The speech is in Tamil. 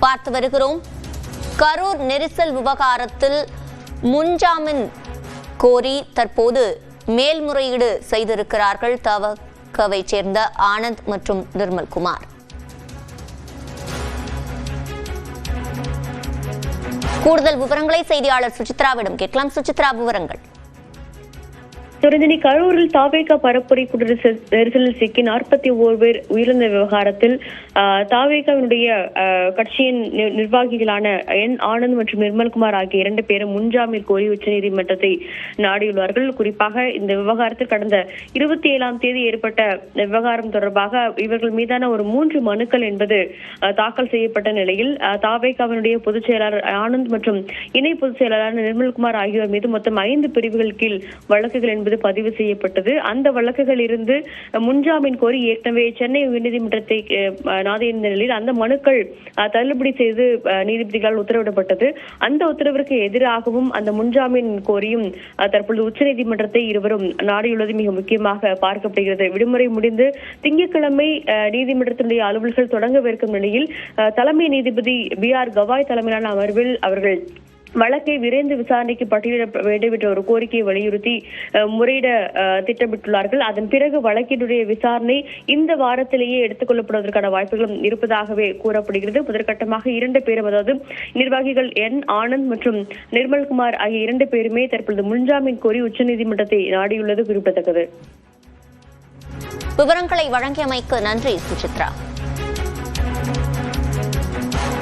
பார்த்து வருகிறோம். கரூர் நெரிசல் விவகாரத்தில் முன்ஜாமீன் கோரி தற்போது மேல்முறையீடு செய்திருக்கிறார்கள் தவகவை சேர்ந்த ஆனந்த் மற்றும் நிர்மல்குமார். கூடுதல் விவரங்களை செய்தியாளர் சுசித்ராவிடம் கேட்கலாம். சுசித்ரா, விவரங்கள். துரிந்தினி, கரூரில் தாவேகா பரப்புரை நெரிசலில் சிக்கி 41 பேர் உயிரிழந்த விவகாரத்தில் தாவேகாவினுடைய கட்சியின் நிர்வாகிகளான என் ஆனந்த் மற்றும் நிர்மல்குமார் ஆகிய 2 பேரும் முன்ஜாமீன் கோரி உச்சநீதிமன்றத்தை நாடியுள்ளார்கள். குறிப்பாக இந்த விவகாரத்தில் கடந்த 27ஆம் தேதி ஏற்பட்ட விவகாரம் தொடர்பாக இவர்கள் மீதான ஒரு 3 மனுக்கள் என்பது தாக்கல் செய்யப்பட்ட நிலையில் தாவேகாவினுடைய பொதுச் செயலாளர் ஆனந்த் மற்றும் இணை பொதுச் செயலாளர் நிர்மல்குமார் ஆகியோர் மீது மொத்தம் 5 பிரிவுகள் கீழ் வழக்குகள் என்பது பதிவு செய்யப்பட்டது. அந்த வழக்குகள் இருந்து முன்ஜாமீன் கோரி ஏற்கனவே சென்னை உயர்நீதிமன்றத்தை நாடியிருந்த நிலையில் அந்த மனுக்கள் தள்ளுபடி செய்து நீதிபதிகளால் உத்தரவிடப்பட்டது. அந்த உத்தரவிற்கு எதிராகவும் அந்த முன்ஜாமீன் கோரியும் தற்பொழுது உச்சநீதிமன்றத்தை இருவரும் நாடியுள்ளது மிக முக்கியமாக பார்க்கப்படுகிறது. விடுமுறை முடிந்து திங்கட்கிழமை நீதிமன்றத்தினுடைய அலுவல்கள் தொடங்கவிருக்கும் நிலையில் தலைமை நீதிபதி BR கவாய் தலைமையிலான அமர்வில் அவர்கள் வழக்கை விரைந்து விசாரணைக்கு பட்டியலிட வேண்டும் என்ற ஒரு கோரிக்கையை வலியுறுத்தி முறையிட திட்டமிட்டுள்ளார்கள். அதன் பிறகு வழக்கினுடைய விசாரணை இந்த வாரத்திலேயே எடுத்துக் கொள்ளப்படுவதற்கான வாய்ப்புகளும் இருப்பதாகவே கூறப்படுகிறது. முதற்கட்டமாக 2 பேரும், அதாவது நிர்வாகிகள் என் ஆனந்த் மற்றும் நிர்மல்குமார் ஆகிய 2 பேருமே தற்பொழுது முன்ஜாமீன் கோரி உச்சநீதிமன்றத்தை நாடியுள்ளது குறிப்பிடத்தக்கது. விவரங்களை வழங்கியமைக்கு நன்றி சுசித்ரா.